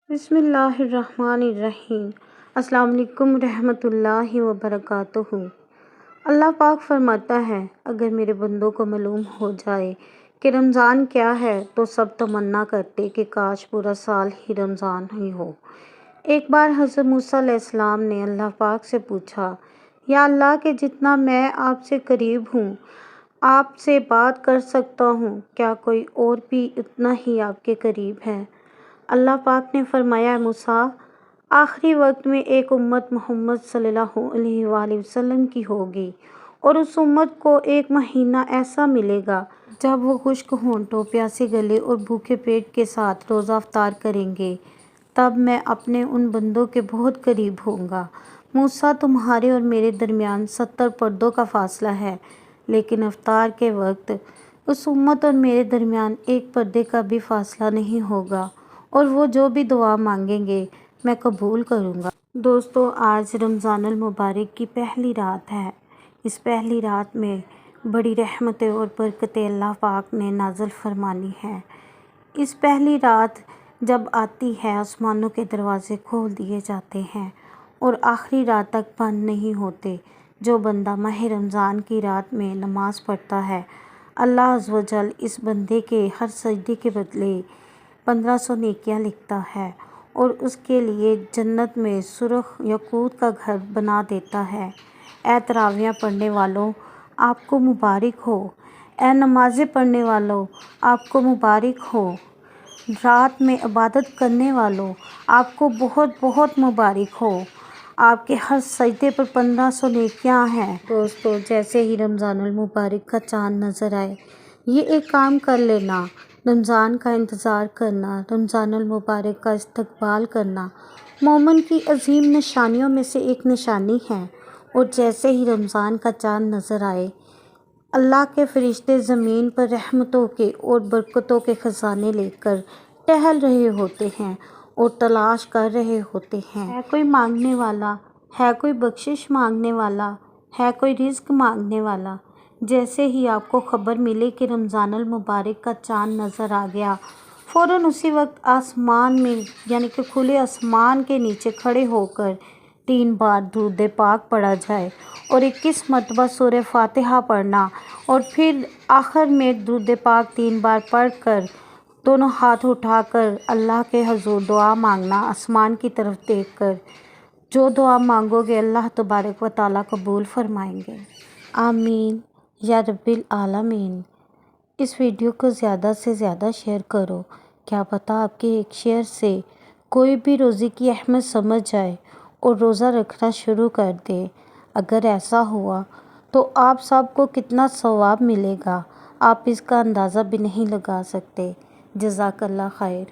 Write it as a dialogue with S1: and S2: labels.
S1: بسم اللہ الرحمن الرحیم۔ السلام علیکم ورحمۃ اللہ وبرکاتہ۔ اللہ پاک فرماتا ہے، اگر میرے بندوں کو معلوم ہو جائے کہ رمضان کیا ہے تو سب تمنا کرتے کہ کاش پورا سال ہی رمضان ہی ہو۔ ایک بار حضرت موسیٰ علیہ السلام نے اللہ پاک سے پوچھا، یا اللہ کہ جتنا میں آپ سے قریب ہوں، آپ سے بات کر سکتا ہوں، کیا کوئی اور بھی اتنا ہی آپ کے قریب ہے؟ اللہ پاک نے فرمایا، موسیٰ، آخری وقت میں ایک امت محمد صلی اللہ علیہ وآلہ وسلم کی ہوگی، اور اس امت کو ایک مہینہ ایسا ملے گا جب وہ خشک ہونٹوں، پیاسے گلے اور بھوکے پیٹ کے ساتھ روزہ افطار کریں گے۔ تب میں اپنے ان بندوں کے بہت قریب ہوں گا۔ موسیٰ، تمہارے اور میرے درمیان 70 پردوں کا فاصلہ ہے، لیکن افطار کے وقت اس امت اور میرے درمیان ایک پردے کا بھی فاصلہ نہیں ہوگا، اور وہ جو بھی دعا مانگیں گے میں قبول کروں گا۔ دوستو، آج رمضان المبارک کی پہلی رات ہے۔ اس پہلی رات میں بڑی رحمتیں اور برکتیں اللہ پاک نے نازل فرمانی ہیں۔ اس پہلی رات جب آتی ہے، آسمانوں کے دروازے کھول دیے جاتے ہیں اور آخری رات تک بند نہیں ہوتے۔ جو بندہ ماہ رمضان کی رات میں نماز پڑھتا ہے، اللہ عز و جل اس بندے کے ہر سجدے کے بدلے 1500 نیکیاں لکھتا ہے، اور اس کے لیے جنت میں سرخ یاقوت کا گھر بنا دیتا ہے۔ اے تراویح پڑھنے والوں، آپ کو مبارک ہو! اے نمازیں پڑھنے والوں، آپ کو مبارک ہو! رات میں عبادت کرنے والوں، آپ کو بہت بہت مبارک ہو! آپ کے ہر سجدے پر 1500 نیکیاں ہیں۔ دوستو، جیسے ہی رمضان المبارک کا چاند نظر آئے، یہ ایک کام کر لینا، رمضان کا انتظار کرنا، رمضان المبارک کا استقبال کرنا مومن کی عظیم نشانیوں میں سے ایک نشانی ہے۔ اور جیسے ہی رمضان کا چاند نظر آئے، اللہ کے فرشتے زمین پر رحمتوں کے اور برکتوں کے خزانے لے کر ٹہل رہے ہوتے ہیں اور تلاش کر رہے ہوتے ہیں۔ ہے کوئی مانگنے والا؟ ہے کوئی بخشش مانگنے والا؟ ہے کوئی رزق مانگنے والا؟ جیسے ہی آپ کو خبر ملے کہ رمضان المبارک کا چاند نظر آ گیا، فوراً اسی وقت آسمان میں یعنی کہ کھلے آسمان کے نیچے کھڑے ہو کر 3 بار درود پاک پڑھا جائے اور 21 مرتبہ سورہ فاتحہ پڑھنا، اور پھر آخر میں درود پاک 3 بار پڑھ کر دونوں ہاتھ اٹھا کر اللہ کے حضور دعا مانگنا، آسمان کی طرف دیکھ کر۔ جو دعا مانگو گے اللہ تبارک و تعالیٰ قبول فرمائیں گے۔ آمین یا رب العالمین۔ اس ویڈیو کو زیادہ سے زیادہ شیئر کرو، کیا پتہ آپ کے ایک شیئر سے کوئی بھی روزے کی اہمیت سمجھ جائے اور روزہ رکھنا شروع کر دے۔ اگر ایسا ہوا تو آپ سب کو کتنا ثواب ملے گا، آپ اس کا اندازہ بھی نہیں لگا سکتے۔ جزاک اللہ خیر۔